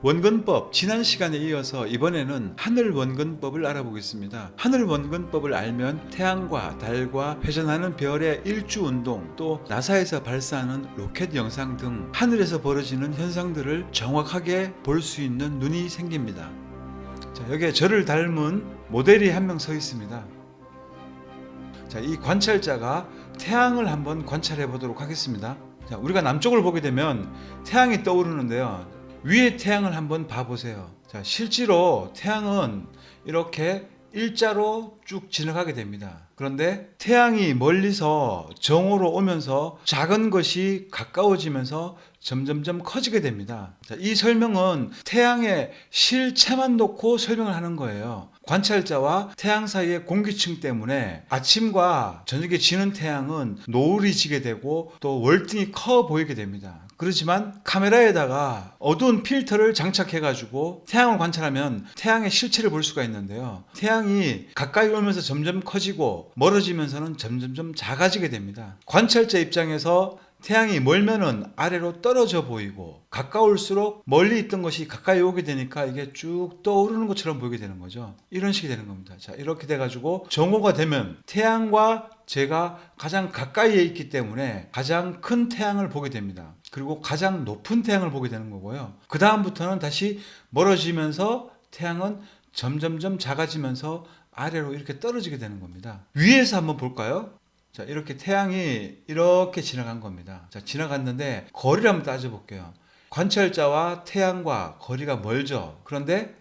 원근법, 지난 시간에 이어서 이번에는 하늘 원근법을 알아보겠습니다. 하늘 원근법을 알면 태양과 달과 회전하는 별의 일주운동, 또 나사에서 발사하는 로켓 영상 등 하늘에서 벌어지는 현상들을 정확하게 볼 수 있는 눈이 생깁니다. 자, 여기에 저를 닮은 모델이 한 명 서 있습니다. 자, 이 관찰자가 태양을 한번 관찰해 보도록 하겠습니다. 자, 우리가 남쪽을 보게 되면 태양이 떠오르는데요. 위에 태양을 한번 봐보세요. 자, 실제로 태양은 이렇게 일자로 쭉 지나가게 됩니다. 그런데 태양이 멀리서 정오로 오면서 작은 것이 가까워지면서 점점점 커지게 됩니다. 자, 이 설명은 태양의 실체만 놓고 설명을 하는 거예요. 관찰자와 태양 사이의 공기층 때문에 아침과 저녁에 지는 태양은 노을이 지게 되고 또 월등히 커 보이게 됩니다. 그렇지만 카메라에다가 어두운 필터를 장착해 가지고 태양을 관찰하면 태양의 실체를 볼 수가 있는데요. 태양이 가까이 오면서 점점 커지고 멀어지면서는 점점점 작아지게 됩니다. 관찰자 입장에서 태양이 멀면은 아래로 떨어져 보이고 가까울수록 멀리 있던 것이 가까이 오게 되니까 이게 쭉 떠오르는 것처럼 보이게 되는 거죠. 이런 식이 되는 겁니다. 자, 이렇게 돼 가지고 정오가 되면 태양과 제가 가장 가까이에 있기 때문에 가장 큰 태양을 보게 됩니다. 그리고 가장 높은 태양을 보게 되는 거고요. 그 다음부터는 다시 멀어지면서 태양은 점점점 작아지면서 아래로 이렇게 떨어지게 되는 겁니다. 위에서 한번 볼까요? 자, 이렇게 태양이 이렇게 지나간 겁니다. 자, 지나갔는데 거리를 한번 따져볼게요. 관찰자와 태양과 거리가 멀죠. 그런데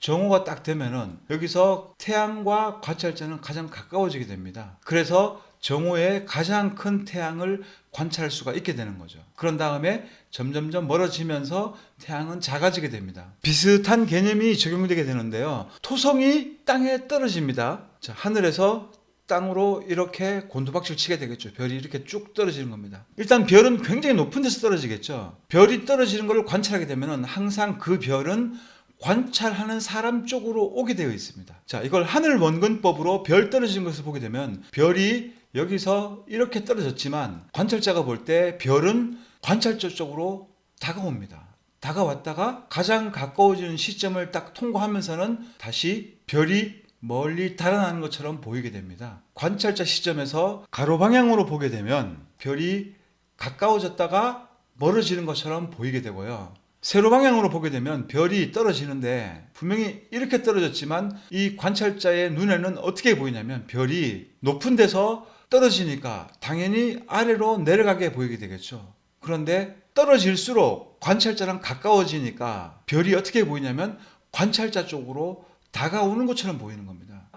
정오가 딱 되면은 여기서 태양과 관찰자는 가장 가까워지게 됩니다. 그래서 정오에 가장 큰 태양을 관찰할 수가 있게 되는 거죠. 그런 다음에 점점점 멀어지면서 태양은 작아지게 됩니다. 비슷한 개념이 적용되게 되는데요. 토성이 땅에 떨어집니다. 자, 하늘에서 땅으로 이렇게 곤두박질 치게 되겠죠. 별이 이렇게 쭉 떨어지는 겁니다. 일단 별은 굉장히 높은 데서 떨어지겠죠. 별이 떨어지는 것을 관찰하게 되면 항상 그 별은 관찰하는 사람 쪽으로 오게 되어 있습니다. 자, 이걸 하늘 원근법으로 별 떨어지는 것을 보게 되면 별이 여기서 이렇게 떨어졌지만 관찰자가 볼 때 별은 관찰자 쪽으로 다가옵니다. 다가왔다가 가장 가까워지는 시점을 딱 통과하면서는 다시 별이 멀리 달아나는 것처럼 보이게 됩니다. 관찰자 시점에서 가로 방향으로 보게 되면 별이 가까워졌다가 멀어지는 것처럼 보이게 되고요. 세로 방향으로 보게 되면 별이 떨어지는데 분명히 이렇게 떨어졌지만 이 관찰자의 눈에는 어떻게 보이냐면 별이 높은 데서 떨어지니까 당연히 아래로 내려가게 보이게 되겠죠. 그런데 떨어질수록 관찰자랑 가까워지니까 별이 어떻게 보이냐면 관찰자 쪽으로 다가오는 것처럼 보이는 겁니다.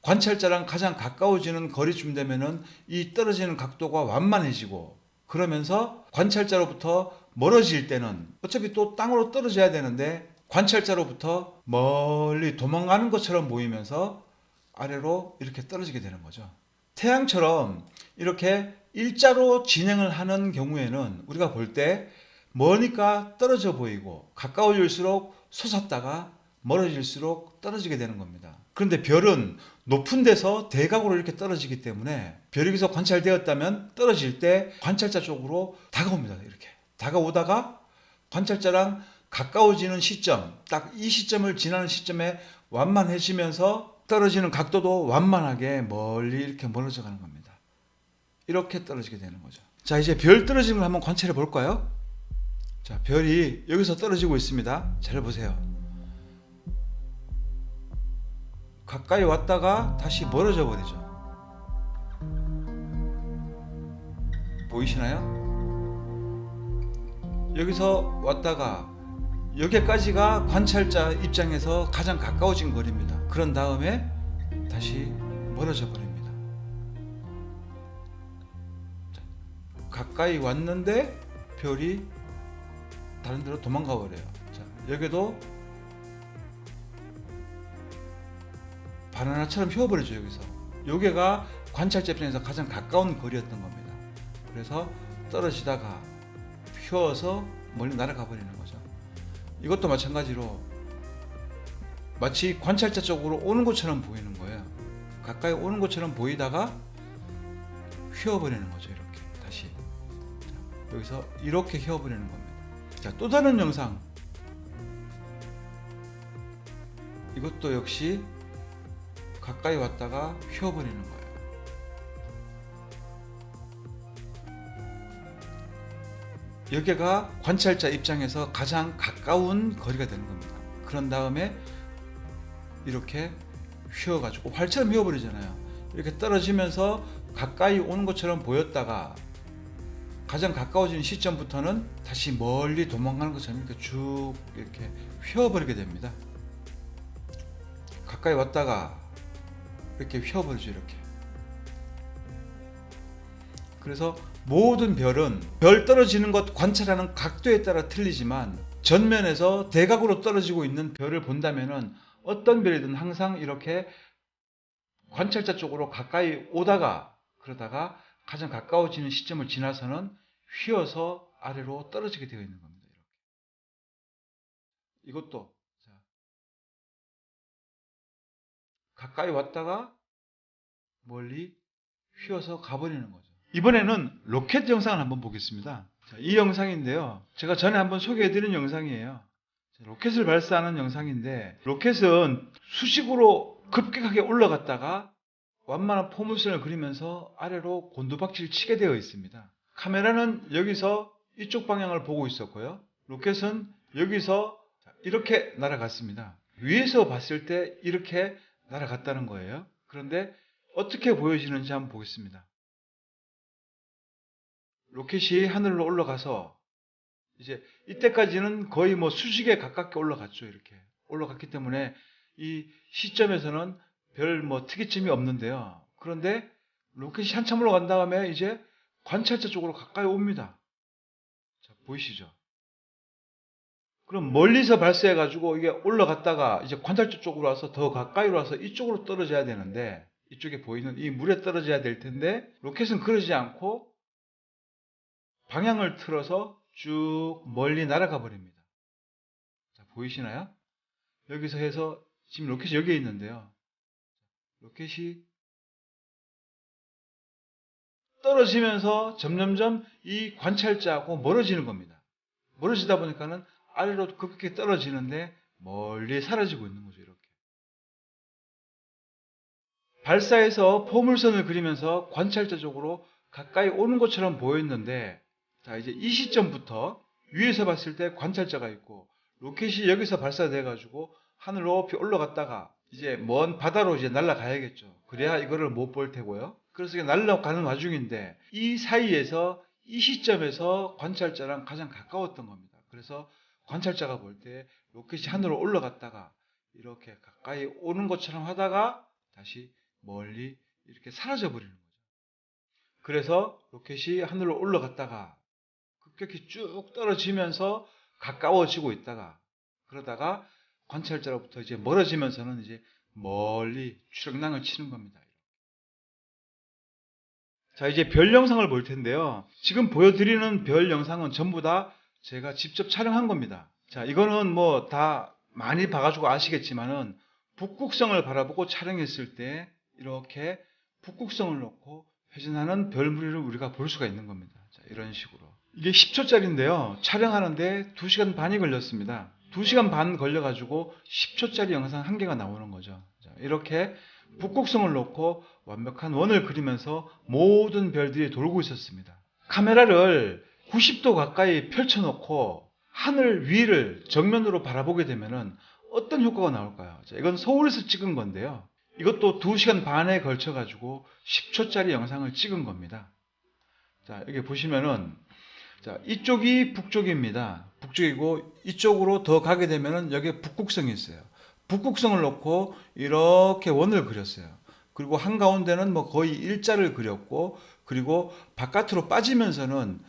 관찰자랑 가장 가까워지는 거리쯤 되면은 이 떨어지는 각도가 완만해지고 그러면서 관찰자로부터 멀어질 때는 어차피 또 땅으로 떨어져야 되는데 관찰자로부터 멀리 도망가는 것처럼 보이면서 아래로 이렇게 떨어지게 되는 거죠. 태양처럼 이렇게 일자로 진행을 하는 경우에는 우리가 볼 때 머니까 떨어져 보이고 가까워질수록 솟았다가 멀어질수록 떨어지게 되는 겁니다. 그런데 별은 높은 데서 대각으로 이렇게 떨어지기 때문에 별이 여기서 관찰되었다면 떨어질 때 관찰자 쪽으로 다가옵니다. 이렇게 다가오다가 관찰자랑 가까워지는 시점, 딱 이 시점을 지나는 시점에 완만해지면서 떨어지는 각도도 완만하게 멀리 이렇게 멀어져 가는 겁니다. 이렇게 떨어지게 되는 거죠. 자, 이제 별 떨어지는 걸 한번 관찰해 볼까요? 자, 별이 여기서 떨어지고 있습니다. 잘 보세요. 가까이 왔다가 다시 멀어져 버리죠. 보이시나요? 여기서 왔다가 여기까지가 관찰자 입장에서 가장 가까워진 거리입니다. 그런 다음에 다시 멀어져 버립니다. 자, 가까이 왔는데 별이 다른 데로 도망가 버려요. 자, 여기도 바나나처럼 휘어버리죠. 여기서 여기가 관찰자 입장에서 가장 가까운 거리였던 겁니다. 그래서 떨어지다가 휘어서 멀리 날아가 버리는 거죠. 이것도 마찬가지로 마치 관찰자 쪽으로 오는 것처럼 보이는 거예요. 가까이 오는 것처럼 보이다가 휘어버리는 거죠. 이렇게 다시. 자, 여기서 이렇게 휘어버리는 겁니다. 자, 또 다른 영상 이것도 역시 가까이 왔다가 휘어버리는 거예요. 여기가 관찰자 입장에서 가장 가까운 거리가 되는 겁니다. 그런 다음에 이렇게 휘어가지고 활처럼 휘어버리잖아요. 이렇게 떨어지면서 가까이 오는 것처럼 보였다가 가장 가까워지는 시점부터는 다시 멀리 도망가는 것처럼 이렇게 쭉 이렇게 휘어버리게 됩니다. 가까이 왔다가 이렇게 휘어버리죠. 이렇게. 그래서 모든 별은 별 떨어지는 것 관찰하는 각도에 따라 틀리지만 전면에서 대각으로 떨어지고 있는 별을 본다면은 어떤 별이든 항상 이렇게 관찰자 쪽으로 가까이 오다가 그러다가 가장 가까워지는 시점을 지나서는 휘어서 아래로 떨어지게 되어 있는 겁니다. 이렇게. 이것도 가까이 왔다가 멀리 휘어서 가버리는 거죠. 이번에는 로켓 영상을 한번 보겠습니다. 자, 이 영상인데요. 제가 전에 한번 소개해드린 영상이에요. 로켓을 발사하는 영상인데 로켓은 수직으로 급격하게 올라갔다가 완만한 포물선을 그리면서 아래로 곤두박질 치게 되어 있습니다. 카메라는 여기서 이쪽 방향을 보고 있었고요. 로켓은 여기서 이렇게 날아갔습니다. 위에서 봤을 때 이렇게 날아갔다는 거예요. 그런데 어떻게 보여지는지 한번 보겠습니다. 로켓이 하늘로 올라가서 이제 이때까지는 거의 뭐 수직에 가깝게 올라갔죠. 이렇게 올라갔기 때문에 이 시점에서는 별 뭐 특이점이 없는데요. 그런데 로켓이 한참 올라간 다음에 이제 관찰자 쪽으로 가까이 옵니다. 자, 보이시죠? 그럼 멀리서 발사해 가지고 이게 올라갔다가 이제 관찰자 쪽으로 와서 더 가까이로 와서 이쪽으로 떨어져야 되는데 이쪽에 보이는 이 물에 떨어져야 될 텐데 로켓은 그러지 않고 방향을 틀어서 쭉 멀리 날아가 버립니다. 자, 보이시나요? 여기서 해서 지금 로켓이 여기에 있는데요. 로켓이 떨어지면서 점점점 이 관찰자하고 멀어지는 겁니다. 멀어지다 보니까는 아래로 급격히 떨어지는데 멀리 사라지고 있는 거죠. 이렇게. 발사해서 포물선을 그리면서 관찰자 쪽으로 가까이 오는 것처럼 보였는데 자, 이제 이 시점부터 위에서 봤을 때 관찰자가 있고 로켓이 여기서 발사돼 가지고 하늘 높이 올라갔다가 이제 먼 바다로 이제 날아가야겠죠. 그래야 이거를 못 볼 테고요. 그래서 이게 날아가는 와중인데 이 사이에서 이 시점에서 관찰자랑 가장 가까웠던 겁니다. 그래서 관찰자가 볼 때 로켓이 하늘로 올라갔다가 이렇게 가까이 오는 것처럼 하다가 다시 멀리 이렇게 사라져 버리는 거죠. 그래서 로켓이 하늘로 올라갔다가 급격히 쭉 떨어지면서 가까워지고 있다가 그러다가 관찰자로부터 이제 멀어지면서는 이제 멀리 추력낭을 치는 겁니다. 자, 이제 별 영상을 볼 텐데요. 지금 보여드리는 별 영상은 전부 다 제가 직접 촬영한 겁니다. 자, 이거는 뭐 다 많이 봐가지고 아시겠지만은 북극성을 바라보고 촬영했을 때 이렇게 북극성을 놓고 회전하는 별무리를 우리가 볼 수가 있는 겁니다. 자, 이런 식으로. 이게 10초짜리인데요. 촬영하는데 2시간 반이 걸렸습니다. 2시간 반 걸려가지고 10초짜리 영상 한 개가 나오는 거죠. 자, 이렇게 북극성을 놓고 완벽한 원을 그리면서 모든 별들이 돌고 있었습니다. 카메라를 90도 가까이 펼쳐놓고 하늘 위를 정면으로 바라보게 되면은 어떤 효과가 나올까요? 자, 이건 서울에서 찍은 건데요. 이것도 2시간 반에 걸쳐가지고 10초짜리 영상을 찍은 겁니다. 자, 여기 보시면은 자, 이쪽이 북쪽입니다. 북쪽이고 이쪽으로 더 가게 되면은 여기에 북극성이 있어요. 북극성을 놓고 이렇게 원을 그렸어요. 그리고 한가운데는 뭐 거의 일자를 그렸고 그리고 바깥으로 빠지면서는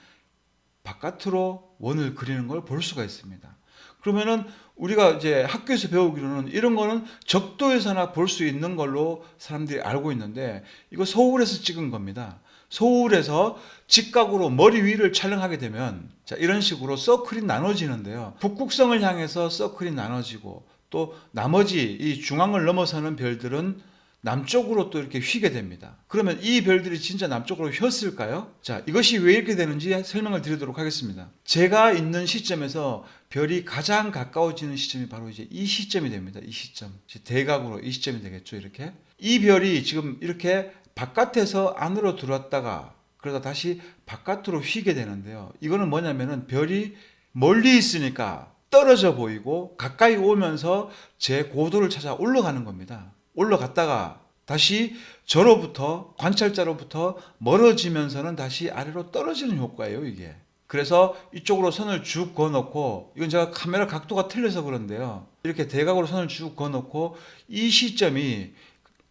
바깥으로 원을 그리는 걸 볼 수가 있습니다. 그러면은 우리가 이제 학교에서 배우기로는 이런 거는 적도에서나 볼 수 있는 걸로 사람들이 알고 있는데 이거 서울에서 찍은 겁니다. 서울에서 직각으로 머리 위를 촬영하게 되면 자, 이런 식으로 서클이 나눠지는데요. 북극성을 향해서 서클이 나눠지고 또 나머지 이 중앙을 넘어서는 별들은 남쪽으로 또 이렇게 휘게 됩니다. 그러면 이 별들이 진짜 남쪽으로 휘었을까요? 자, 이것이 왜 이렇게 되는지 설명을 드리도록 하겠습니다. 제가 있는 시점에서 별이 가장 가까워지는 시점이 바로 이제 이 시점이 됩니다. 이 시점. 대각으로 이 시점이 되겠죠, 이렇게. 이 별이 지금 이렇게 바깥에서 안으로 들어왔다가 그러다 다시 바깥으로 휘게 되는데요. 이거는 뭐냐면은 별이 멀리 있으니까 떨어져 보이고 가까이 오면서 제 고도를 찾아 올라가는 겁니다. 올라갔다가 다시 저로부터 관찰자로부터 멀어지면서는 다시 아래로 떨어지는 효과예요, 이게. 그래서 이쪽으로 선을 쭉 그어놓고, 이건 제가 카메라 각도가 틀려서 그런데요, 이렇게 대각으로 선을 쭉 그어놓고 이 시점이,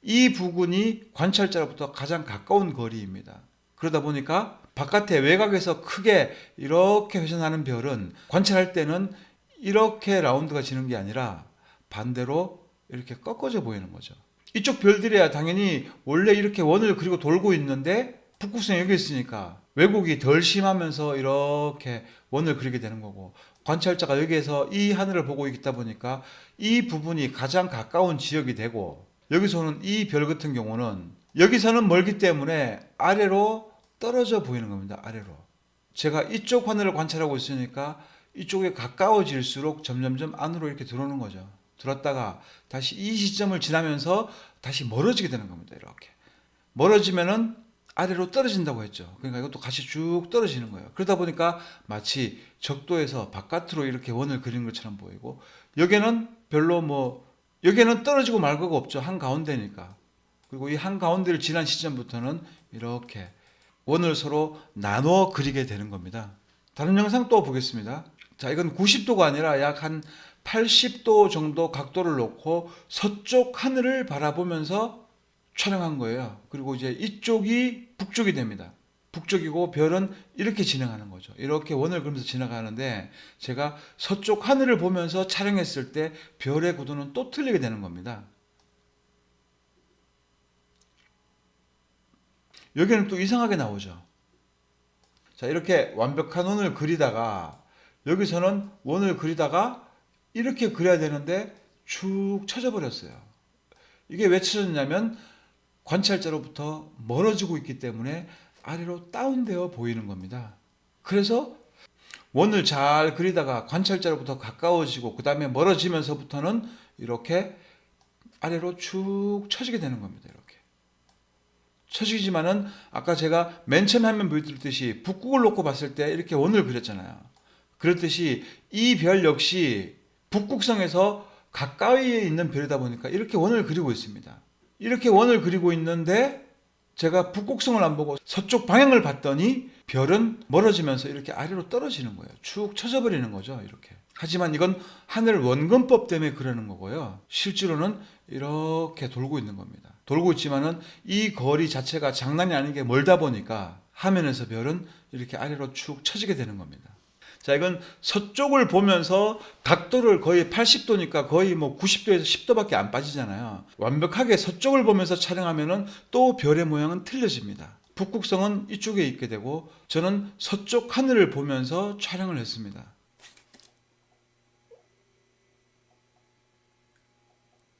이 부근이 관찰자로부터 가장 가까운 거리입니다. 그러다 보니까 바깥에 외곽에서 크게 이렇게 회전하는 별은 관찰할 때는 이렇게 라운드가 지는 게 아니라 반대로 이렇게 꺾어져 보이는 거죠. 이쪽 별들이야 당연히 원래 이렇게 원을 그리고 돌고 있는데 북극성이 여기 있으니까 왜곡이 덜 심하면서 이렇게 원을 그리게 되는 거고, 관찰자가 여기에서 이 하늘을 보고 있다 보니까 이 부분이 가장 가까운 지역이 되고, 여기서는 이 별 같은 경우는 여기서는 멀기 때문에 아래로 떨어져 보이는 겁니다. 아래로. 제가 이쪽 하늘을 관찰하고 있으니까 이쪽에 가까워질수록 점점점 안으로 이렇게 들어오는 거죠. 들었다가 다시 이 시점을 지나면서 다시 멀어지게 되는 겁니다. 이렇게 멀어지면은 아래로 떨어진다고 했죠. 그러니까 이것도 같이 쭉 떨어지는 거예요. 그러다 보니까 마치 적도에서 바깥으로 이렇게 원을 그리는 것처럼 보이고, 여기는 별로 여기는 떨어지고 말 거가 없죠. 한가운데니까. 그리고 이 한가운데를 지난 시점부터는 이렇게 원을 서로 나눠 그리게 되는 겁니다. 다른 영상 또 보겠습니다. 자, 이건 90도가 아니라 약 한 80도 정도 각도를 놓고 서쪽 하늘을 바라보면서 촬영한 거예요. 그리고 이제 이쪽이 북쪽이 됩니다. 북쪽이고 별은 이렇게 진행하는 거죠. 이렇게 원을 그리면서 지나가는데, 제가 서쪽 하늘을 보면서 촬영했을 때 별의 구도는 또 틀리게 되는 겁니다. 여기는 또 이상하게 나오죠. 자, 이렇게 완벽한 원을 그리다가 여기서는 원을 그리다가 이렇게 그려야 되는데 축 처져 버렸어요. 이게 왜 처졌냐면 관찰자로부터 멀어지고 있기 때문에 아래로 다운되어 보이는 겁니다. 그래서 원을 잘 그리다가 관찰자로부터 가까워지고 그 다음에 멀어지면서부터는 이렇게 아래로 축 처지게 되는 겁니다. 이렇게 처지지만은 아까 제가 맨 처음 화면 보여드렸듯이 북극을 놓고 봤을 때 이렇게 원을 그렸잖아요. 그렇듯이 이 별 역시 북극성에서 가까이에 있는 별이다 보니까 이렇게 원을 그리고 있습니다. 이렇게 원을 그리고 있는데 제가 북극성을 안 보고 서쪽 방향을 봤더니 별은 멀어지면서 이렇게 아래로 떨어지는 거예요. 축 처져 버리는 거죠. 이렇게. 하지만 이건 하늘 원근법 때문에 그러는 거고요. 실제로는 이렇게 돌고 있는 겁니다. 돌고 있지만은 이 거리 자체가 장난이 아닌 게 멀다 보니까 화면에서 별은 이렇게 아래로 축 처지게 되는 겁니다. 자, 이건 서쪽을 보면서 각도를 거의 80도니까 거의 90도에서 10도밖에 안 빠지잖아요. 완벽하게 서쪽을 보면서 촬영하면은 또 별의 모양은 틀려집니다. 북극성은 이쪽에 있게 되고 저는 서쪽 하늘을 보면서 촬영을 했습니다.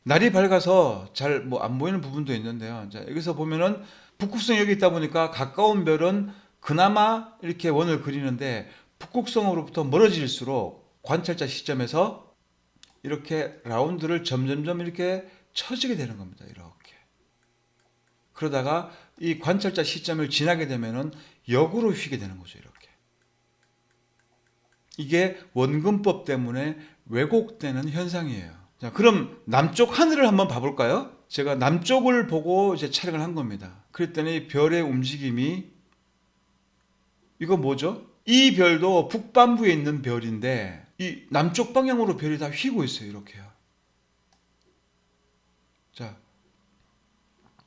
날이 밝아서 잘 안 보이는 부분도 있는데요. 자, 여기서 보면은 북극성이 여기 있다 보니까 가까운 별은 그나마 이렇게 원을 그리는데 북극성으로부터 멀어질수록 관찰자 시점에서 이렇게 라운드를 점점점 이렇게 쳐지게 되는 겁니다. 이렇게. 그러다가 이 관찰자 시점을 지나게 되면은 역으로 휘게 되는 거죠. 이렇게. 이게 원근법 때문에 왜곡되는 현상이에요. 자, 그럼 남쪽 하늘을 한번 봐볼까요? 제가 남쪽을 보고 이제 촬영을 한 겁니다. 그랬더니 별의 움직임이, 이거 뭐죠? 이 별도 북반부에 있는 별인데 이 남쪽 방향으로 별이 다 휘고 있어요. 이렇게요. 자,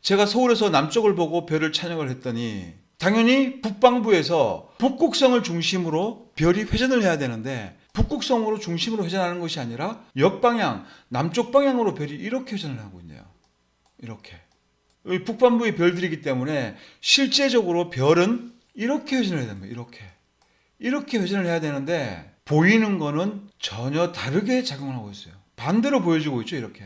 제가 서울에서 남쪽을 보고 별을 촬영을 했더니 당연히 북반부에서 북극성을 중심으로 별이 회전을 해야 되는데 북극성으로 중심으로 회전하는 것이 아니라 역방향, 남쪽 방향으로 별이 이렇게 회전을 하고 있네요. 이렇게. 여기 북반부의 별들이기 때문에 실제적으로 별은 이렇게 회전을 해야 됩니다. 이렇게 회전을 해야 되는데 보이는 거는 전혀 다르게 작용을 하고 있어요. 반대로 보여지고 있죠. 이렇게.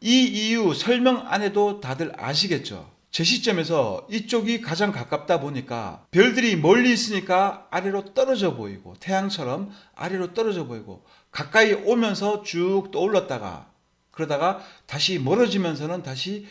이 이유 설명 안 해도 다들 아시겠죠? 제 시점에서 이쪽이 가장 가깝다 보니까 별들이 멀리 있으니까 아래로 떨어져 보이고, 태양처럼 아래로 떨어져 보이고, 가까이 오면서 쭉 떠올랐다가 그러다가 다시 멀어지면서는 다시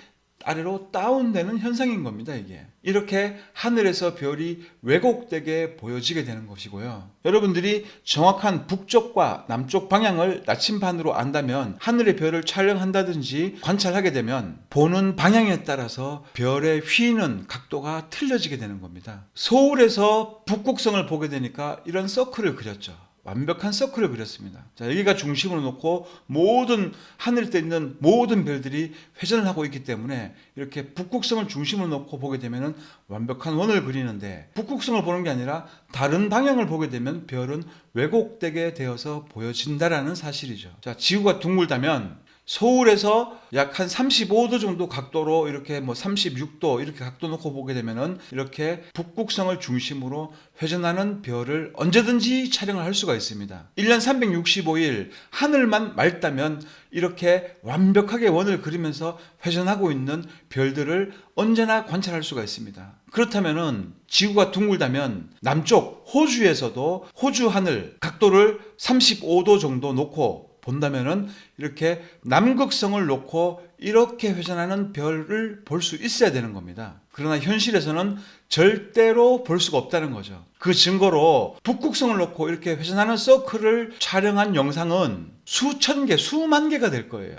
아래로 다운되는 현상인 겁니다. 이게 이렇게 하늘에서 별이 왜곡되게 보여지게 되는 것이고요. 여러분들이 정확한 북쪽과 남쪽 방향을 나침반으로 안다면, 하늘의 별을 촬영한다든지 관찰하게 되면 보는 방향에 따라서 별의 휘는 각도가 틀려지게 되는 겁니다. 서울에서 북극성을 보게 되니까 이런 서클을 그렸죠. 완벽한 서클을 그렸습니다. 자, 여기가 중심으로 놓고 모든 하늘에 떠 있는 모든 별들이 회전을 하고 있기 때문에 이렇게 북극성을 중심으로 놓고 보게 되면 완벽한 원을 그리는데, 북극성을 보는 게 아니라 다른 방향을 보게 되면 별은 왜곡되게 되어서 보여진다라는 사실이죠. 자, 지구가 둥글다면 서울에서 약 한 35도 정도 각도로 이렇게 36도 이렇게 각도 놓고 보게 되면은 이렇게 북극성을 중심으로 회전하는 별을 언제든지 촬영을 할 수가 있습니다. 1년 365일 하늘만 맑다면 이렇게 완벽하게 원을 그리면서 회전하고 있는 별들을 언제나 관찰할 수가 있습니다. 그렇다면은 지구가 둥글다면 남쪽 호주에서도 호주 하늘 각도를 35도 정도 놓고 본다면은 이렇게 남극성을 놓고 이렇게 회전하는 별을 볼 수 있어야 되는 겁니다. 그러나 현실에서는 절대로 볼 수가 없다는 거죠. 그 증거로 북극성을 놓고 이렇게 회전하는 서클을 촬영한 영상은 수천 개, 수만 개가 될 거예요.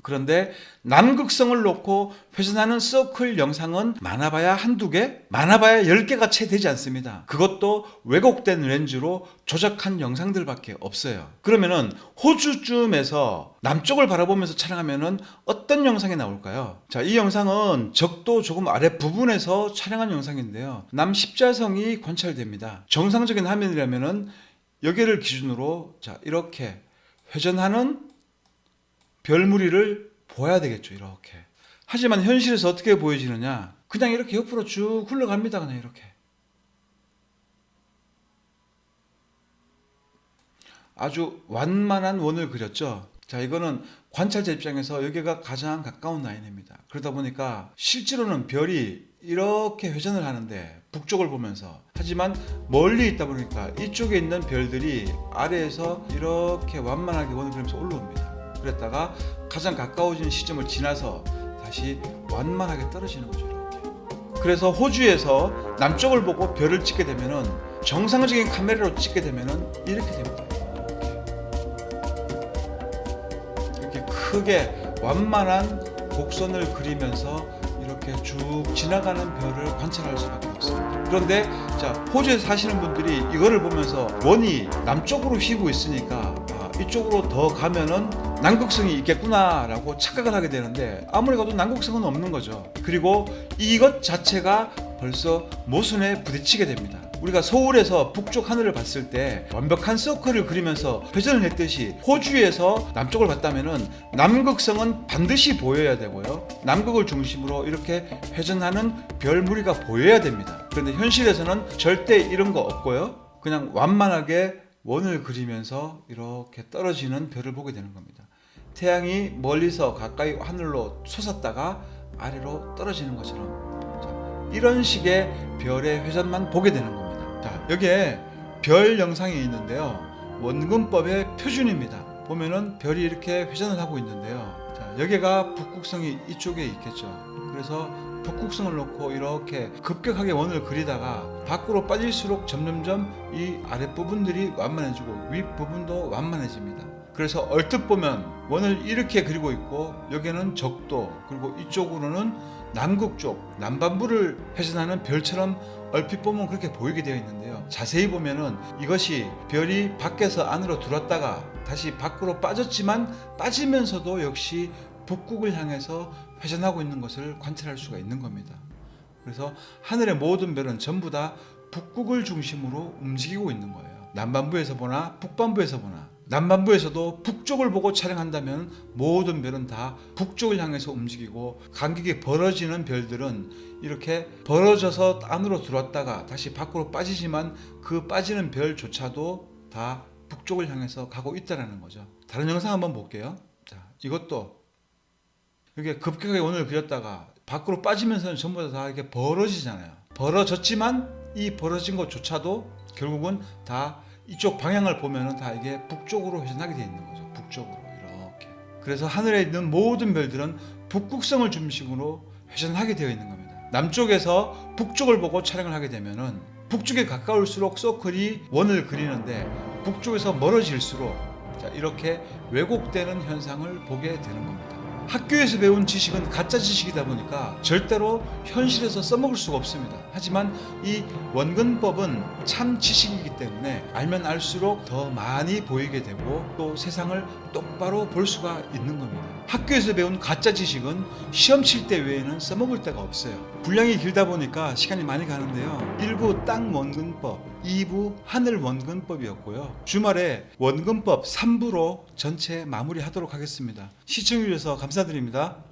그런데 남극성을 놓고 회전하는 서클 영상은 많아봐야 한두 개? 많아봐야 10개가 채 되지 않습니다. 그것도 왜곡된 렌즈로 조작한 영상들밖에 없어요. 그러면은 호주쯤에서 남쪽을 바라보면서 촬영하면은 어떤 영상이 나올까요? 자, 이 영상은 적도 조금 아랫부분에서 촬영한 영상인데요. 남십자성이 관찰됩니다. 정상적인 화면이라면은 여기를 기준으로 자, 이렇게 회전하는 별무리를 보아야 되겠죠. 이렇게. 하지만 현실에서 어떻게 보여지느냐, 그냥 이렇게 옆으로 쭉 흘러갑니다. 그냥 이렇게. 아주 완만한 원을 그렸죠. 자, 이거는 관찰자 입장에서 여기가 가장 가까운 라인입니다. 그러다 보니까 실제로는 별이 이렇게 회전을 하는데, 북쪽을 보면서, 하지만 멀리 있다 보니까 이쪽에 있는 별들이 아래에서 이렇게 완만하게 원을 그리면서 올라옵니다. 그랬다가 가장 가까워지는 시점을 지나서 다시 완만하게 떨어지는 거죠. 이렇게. 그래서 호주에서 남쪽을 보고 별을 찍게 되면은, 정상적인 카메라로 찍게 되면은 이렇게 됩니다. 이렇게 크게 완만한 곡선을 그리면서 이렇게 쭉 지나가는 별을 관찰할 수밖에 없습니다. 그런데 자, 호주에 사시는 분들이 이거를 보면서 원이 남쪽으로 휘고 있으니까 이쪽으로 더 가면은 남극성이 있겠구나 라고 착각을 하게 되는데, 아무리 가도 남극성은 없는 거죠. 그리고 이것 자체가 벌써 모순에 부딪히게 됩니다. 우리가 서울에서 북쪽 하늘을 봤을 때 완벽한 서클을 그리면서 회전을 했듯이 호주에서 남쪽을 봤다면은 남극성은 반드시 보여야 되고요, 남극을 중심으로 이렇게 회전하는 별 무리가 보여야 됩니다. 그런데 현실에서는 절대 이런 거 없고요, 그냥 완만하게 원을 그리면서 이렇게 떨어지는 별을 보게 되는 겁니다. 태양이 멀리서 가까이 하늘로 솟았다가 아래로 떨어지는 것처럼, 자, 이런 식의 별의 회전만 보게 되는 겁니다. 자, 여기에 별 영상이 있는데요, 원근법의 표준입니다. 보면은 별이 이렇게 회전을 하고 있는데요, 자, 여기가 북극성이 이쪽에 있겠죠. 그래서 북극성을 놓고 이렇게 급격하게 원을 그리다가 밖으로 빠질수록 점점점 이 아랫부분들이 완만해지고 윗부분도 완만해집니다. 그래서 얼핏 보면 원을 이렇게 그리고 있고, 여기는 적도, 그리고 이쪽으로는 남극쪽, 남반부를 회전하는 별처럼 얼핏 보면 그렇게 보이게 되어 있는데요, 자세히 보면은 이것이 별이 밖에서 안으로 들어왔다가 다시 밖으로 빠졌지만 빠지면서도 역시 북극을 향해서 회전하고 있는 것을 관찰할 수가 있는 겁니다. 그래서 하늘의 모든 별은 전부 다 북극을 중심으로 움직이고 있는 거예요. 남반부에서 보나 북반부에서 보나. 남반부에서도 북쪽을 보고 촬영한다면 모든 별은 다 북쪽을 향해서 움직이고, 간격이 벌어지는 별들은 이렇게 벌어져서 안으로 들어왔다가 다시 밖으로 빠지지만 그 빠지는 별조차도 다 북쪽을 향해서 가고 있다는 거죠. 다른 영상 한번 볼게요. 자, 이것도 이게 급격하게 원을 그렸다가 밖으로 빠지면서는 전부 다 이렇게 벌어지잖아요. 벌어졌지만 이 벌어진 것조차도 결국은 다 이쪽 방향을 보면은 다 이게 북쪽으로 회전하게 되어 있는 거죠. 북쪽으로 이렇게. 그래서 하늘에 있는 모든 별들은 북극성을 중심으로 회전하게 되어 있는 겁니다. 남쪽에서 북쪽을 보고 촬영을 하게 되면은 북쪽에 가까울수록 서클이 원을 그리는데 북쪽에서 멀어질수록 자, 이렇게 왜곡되는 현상을 보게 되는 겁니다. 학교에서 배운 지식은 가짜 지식이다 보니까 절대로 현실에서 써먹을 수가 없습니다. 하지만 이 원근법은 참 지식이기 때문에 알면 알수록 더 많이 보이게 되고 또 세상을 똑바로 볼 수가 있는 겁니다. 학교에서 배운 가짜 지식은 시험 칠 때 외에는 써먹을 데가 없어요. 분량이 길다 보니까 시간이 많이 가는데요. 1부 땅 원근법, 2부 하늘 원근법이었고요. 주말에 원근법 3부로 전체 마무리하도록 하겠습니다. 시청해 주셔서 감사드립니다.